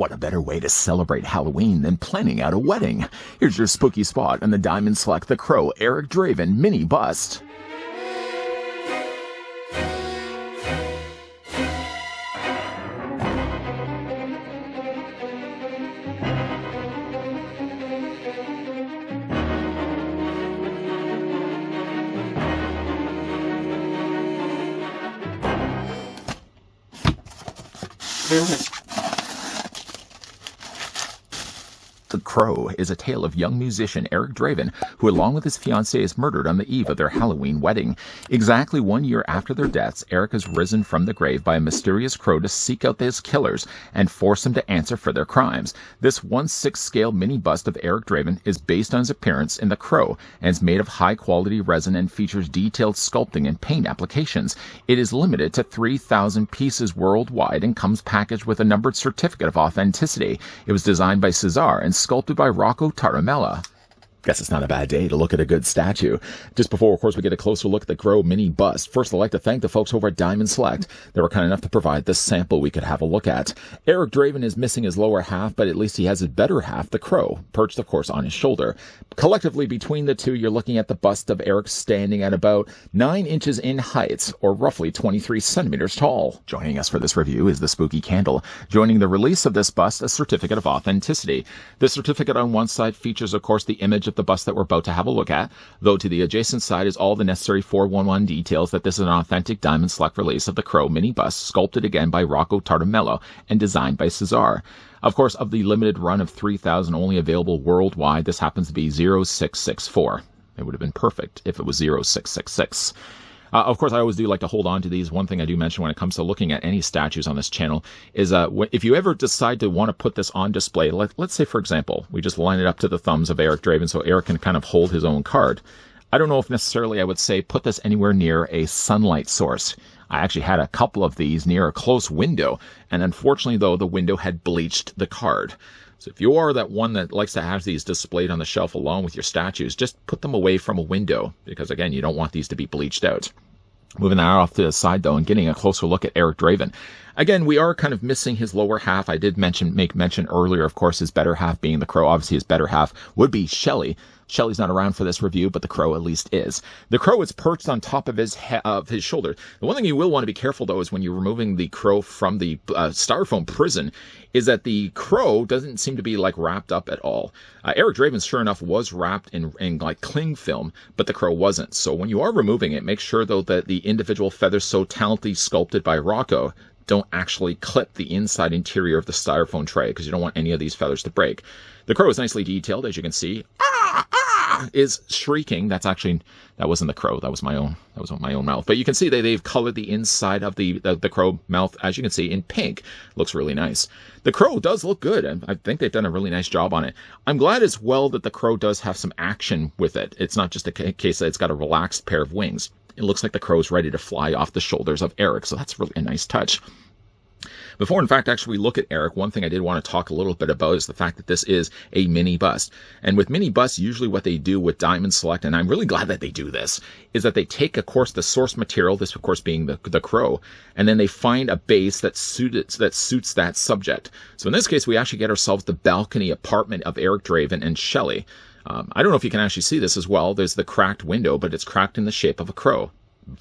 What a better way to celebrate Halloween than planning out a wedding? Here's your spooky spot on the Diamond Select The Crow Eric Draven mini bust. The Crow is a tale of young musician Eric Draven, who along with his fiancée is murdered on the eve of their Halloween wedding. Exactly 1 year after their deaths, Eric is risen from the grave by a mysterious crow to seek out his killers and force them to answer for their crimes. This 1/6 scale mini bust of Eric Draven is based on his appearance in The Crow and is made of high-quality resin and features detailed sculpting and paint applications. It is limited to 3,000 pieces worldwide and comes packaged with a numbered certificate of authenticity. It was designed by Cesar and sculpted by Rocco Taramella. Guess it's not a bad day to look at a good statue. Just before, of course, we get a closer look at the Crow mini bust. First, I'd like to thank the folks over at Diamond Select. They were kind enough to provide this sample we could have a look at. Eric Draven is missing his lower half, but at least he has his better half, the Crow, perched, of course, on his shoulder. Collectively, between the two, you're looking at the bust of Eric standing at about 9 inches in height, or roughly 23 centimeters tall. Joining us for this review is the Spooky Candle. Joining the release of this bust, a certificate of authenticity. The certificate on one side features, of course, the image of the bust that we're about to have a look at, though to the adjacent side is all the necessary 411 details that this is an authentic Diamond Select release of the Crow mini bust, sculpted again by Rocco Tartamello and designed by Cesar. Of course, of the limited run of 3,000 only available worldwide, this happens to be 0664. It would have been perfect if it was 0666. Of course, I always do like to hold on to these. One thing I do mention when it comes to looking at any statues on this channel is if you ever decide to want to put this on display, let's say, for example, we just line it up to the thumbs of Eric Draven so Eric can kind of hold his own card. I don't know if necessarily I would say put this anywhere near a sunlight source. I actually had a couple of these near a close window, and unfortunately, though, the window had bleached the card. So if you are that one that likes to have these displayed on the shelf along with your statues, just put them away from a window, because again, you don't want these to be bleached out. Moving that off to the side, though, and getting a closer look at Eric Draven. Again, we are kind of missing his lower half. I did make mention earlier, of course, his better half being the Crow. Obviously, his better half would be Shelley. Shelley's not around for this review, but the Crow at least is. The Crow is perched on top of his shoulder. The one thing you will want to be careful, though, is when you're removing the Crow from the styrofoam prison, is that the Crow doesn't seem to be like wrapped up at all. Eric Draven, sure enough, was wrapped in like cling film, but the Crow wasn't. So when you are removing it, make sure, though, that the individual feathers so talently sculpted by Rocco don't actually clip the inside interior of the styrofoam tray, because you don't want any of these feathers to break. The Crow is nicely detailed, as you can see. Is shrieking. That wasn't the Crow. That was my own mouth. But you can see they've colored the inside of the Crow mouth, as you can see, in pink. Looks really nice. The Crow does look good, and I think they've done a really nice job on it. I'm glad as well that the Crow does have some action with it. It's not just a case that it's got a relaxed pair of wings. It looks like the Crow's ready to fly off the shoulders of Eric, so that's really a nice touch. Before, in fact, actually we look at Eric, one thing I did want to talk a little bit about is the fact that this is a mini bust. And with mini busts, usually what they do with Diamond Select, and I'm really glad that they do this, is that they take, of course, the source material, this, of course, being the Crow, and then they find a base that suits that subject. So in this case, we actually get ourselves the balcony apartment of Eric Draven and Shelley. I don't know if you can actually see this as well. There's the cracked window, but it's cracked in the shape of a crow.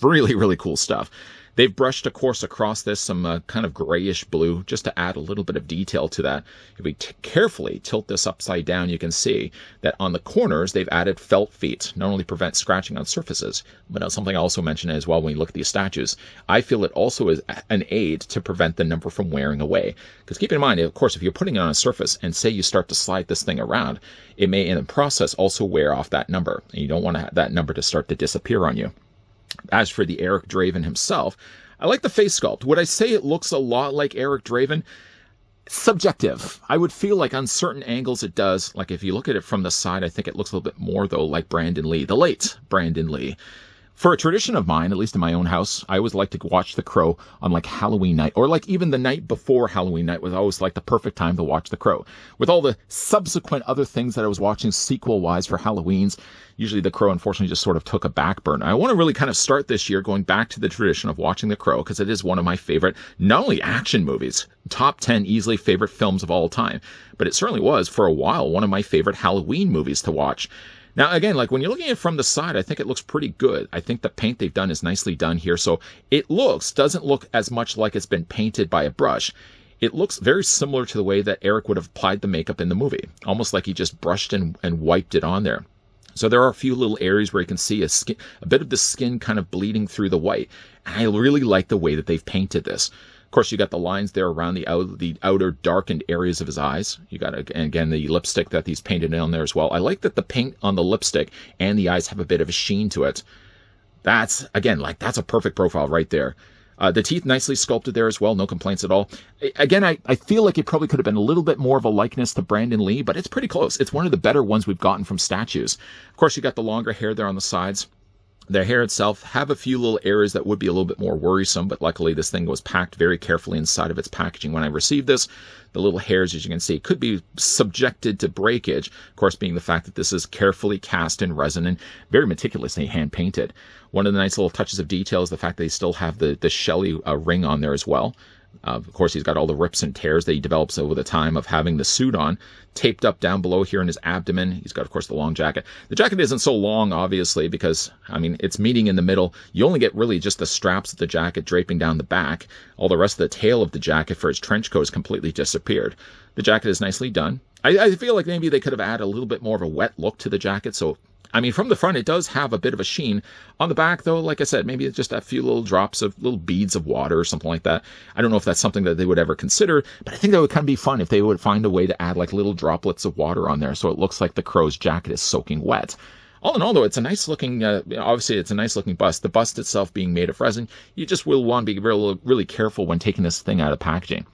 Really, really cool stuff. They've brushed, of course, across this some kind of grayish blue, just to add a little bit of detail to that. If we carefully tilt this upside down, you can see that on the corners, they've added felt feet, not only prevent scratching on surfaces, but something I also mentioned as well when you look at these statues. I feel it also is an aid to prevent the number from wearing away. Because keep in mind, of course, if you're putting it on a surface and say you start to slide this thing around, it may, in the process, also wear off that number. And you don't want that number to start to disappear on you. As for the Eric Draven himself, I like the face sculpt. Would I say it looks a lot like Eric Draven? Subjective. I would feel like on certain angles it does. Like if you look at it from the side, I think it looks a little bit more, though, like Brandon Lee, the late Brandon Lee. For a tradition of mine, at least in my own house, I always like to watch The Crow on like Halloween night, or like even the night before Halloween night was always like the perfect time to watch The Crow. With all the subsequent other things that I was watching sequel-wise for Halloweens, usually The Crow unfortunately just sort of took a back burner. I want to really kind of start this year going back to the tradition of watching The Crow, because it is one of my favorite, not only action movies, top 10 easily favorite films of all time, but it certainly was for a while one of my favorite Halloween movies to watch. Now, again, like when you're looking at it from the side, I think it looks pretty good. I think the paint they've done is nicely done here. So it doesn't look as much like it's been painted by a brush. It looks very similar to the way that Eric would have applied the makeup in the movie, almost like he just brushed and wiped it on there. So there are a few little areas where you can see a bit of the skin kind of bleeding through the white. And I really like the way that they've painted this. Of course, you got the lines there around the outer darkened areas of his eyes. You got, again, the lipstick that he's painted on there as well. I like that the paint on the lipstick and the eyes have a bit of a sheen to it. That's, again, like that's a perfect profile right there. The teeth nicely sculpted there as well. No complaints at all. Again, I feel like it probably could have been a little bit more of a likeness to Brandon Lee, but it's pretty close. It's one of the better ones we've gotten from statues. Of course, you got the longer hair there on the sides. The hair itself have a few little areas that would be a little bit more worrisome, but luckily this thing was packed very carefully inside of its packaging when I received this. The little hairs, as you can see, could be subjected to breakage, of course being the fact that this is carefully cast in resin and very meticulously hand-painted. One of the nice little touches of detail is the fact that they still have the Shelley ring on there as well. Of course, he's got all the rips and tears that he develops over the time of having the suit on, taped up down below here in his abdomen. He's got, of course, the long jacket. The jacket isn't so long, obviously, because, I mean, it's meeting in the middle. You only get really just the straps of the jacket draping down the back. All the rest of the tail of the jacket for his trench coat has completely disappeared. The jacket is nicely done. I feel like maybe they could have added a little bit more of a wet look to the jacket, so I mean, from the front, it does have a bit of a sheen. On the back, though, like I said, maybe it's just a few little drops of little beads of water or something like that. I don't know if that's something that they would ever consider, but I think that would kind of be fun if they would find a way to add like little droplets of water on there so it looks like the Crow's jacket is soaking wet. All in all, though, it's a nice looking, obviously it's a nice looking bust. The bust itself being made of resin, you just will want to be really careful when taking this thing out of packaging.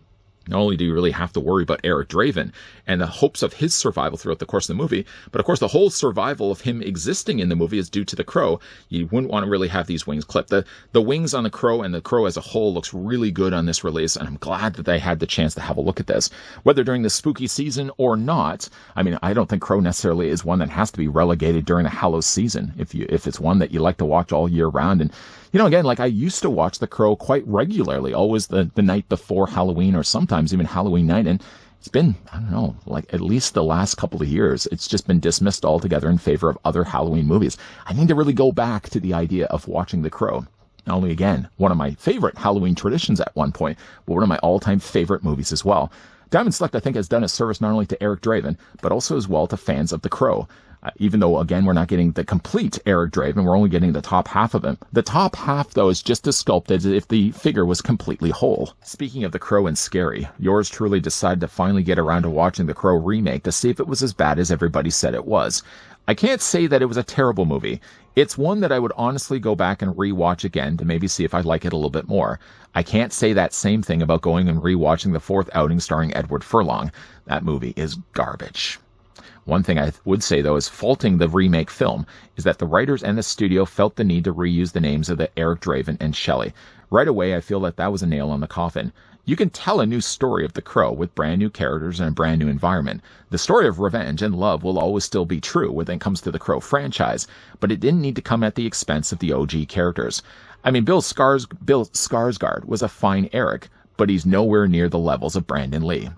Not only do you really have to worry about Eric Draven and the hopes of his survival throughout the course of the movie, but of course the whole survival of him existing in the movie is due to the Crow. You wouldn't want to really have these wings clipped. The wings on the Crow and the Crow as a whole looks really good on this release, and I'm glad that they had the chance to have a look at this. Whether during the spooky season or not, I mean, I don't think Crow necessarily is one that has to be relegated during the Hallows season if it's one that you like to watch all year round. And you know, again, like I used to watch The Crow quite regularly, always the night before Halloween or sometimes even Halloween night. And it's been, I don't know, like at least the last couple of years, it's just been dismissed altogether in favor of other Halloween movies. I need to really go back to the idea of watching The Crow. Not only, again, one of my favorite Halloween traditions at one point, but one of my all-time favorite movies as well. Diamond Select, I think, has done a service not only to Eric Draven, but also as well to fans of The Crow. Even though, again, we're not getting the complete Eric Draven, we're only getting the top half of him. The top half, though, is just as sculpted as if the figure was completely whole. Speaking of The Crow and scary, yours truly decided to finally get around to watching The Crow remake to see if it was as bad as everybody said it was. I can't say that it was a terrible movie. It's one that I would honestly go back and rewatch again to maybe see if I like it a little bit more. I can't say that same thing about going and rewatching the fourth outing starring Edward Furlong. That movie is garbage. One thing I would say, though, is faulting the remake film is that the writers and the studio felt the need to reuse the names of the Eric Draven and Shelley. Right away, I feel that was a nail on the coffin. You can tell a new story of The Crow with brand new characters and a brand new environment. The story of revenge and love will always still be true when it comes to the Crow franchise, but it didn't need to come at the expense of the OG characters. I mean, Bill Skarsgård was a fine Eric, but he's nowhere near the levels of Brandon Lee.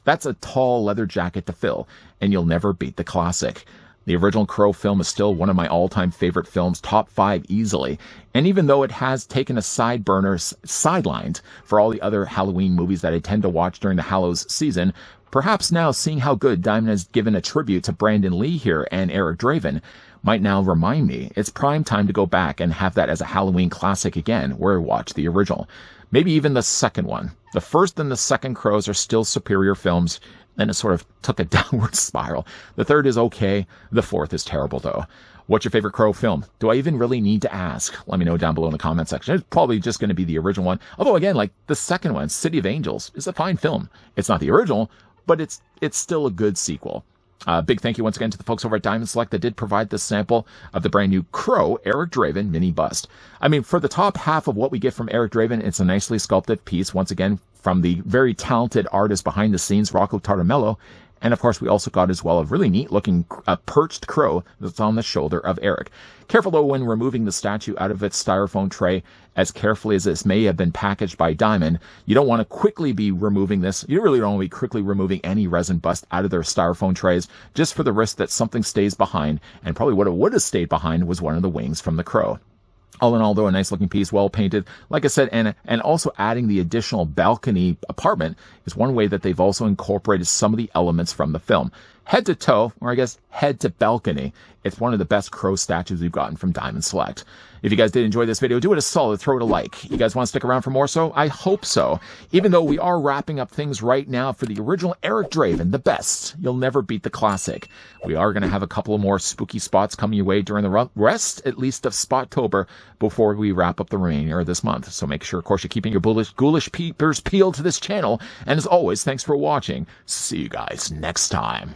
That's a tall leather jacket to fill, and you'll never beat the classic. The original Crow film is still one of my all-time favorite films, top 5 easily, and even though it has taken a sidelined for all the other Halloween movies that I tend to watch during the Hallows season, perhaps now seeing how good Diamond has given a tribute to Brandon Lee here and Eric Draven might now remind me it's prime time to go back and have that as a Halloween classic again, where I watch the original. Maybe even the second one. The first and the second Crows are still superior films, then it sort of took a downward spiral. The third is okay. The fourth is terrible, though. What's your favorite Crow film? Do I even really need to ask? Let me know down below in the comment section. It's probably just going to be the original one. Although, again, like the second one, City of Angels, is a fine film. It's not the original, but it's still a good sequel. Big thank you once again to the folks over at Diamond Select that did provide this sample of the brand new Crow Eric Draven mini bust. I mean, for the top half of what we get from Eric Draven, it's a nicely sculpted piece, once again, from the very talented artist behind the scenes, Rocco Tartamello. And of course, we also got as well a really neat looking perched crow that's on the shoulder of Eric. Careful though when removing the statue out of its styrofoam tray, as carefully as this may have been packaged by Diamond. You don't want to quickly be removing this. You really don't want to be quickly removing any resin bust out of their styrofoam trays, just for the risk that something stays behind. And probably what it would have stayed behind was one of the wings from the crow. All in all, though, a nice looking piece, well painted. Like I said, and also adding the additional balcony apartment is one way that they've also incorporated some of the elements from the film. Head to toe, or I guess head to balcony, it's one of the best crow statues we've gotten from Diamond Select. If you guys did enjoy this video, do it a solid, throw it a like. You guys want to stick around for more so? I hope so. Even though we are wrapping up things right now for the original Eric Draven, the best. You'll never beat the classic. We are going to have a couple of more spooky spots coming your way during the rest, at least, of Spottober before we wrap up the remainder of this month. So make sure, of course, you're keeping your ghoulish peepers peeled to this channel. And as always, thanks for watching. See you guys next time.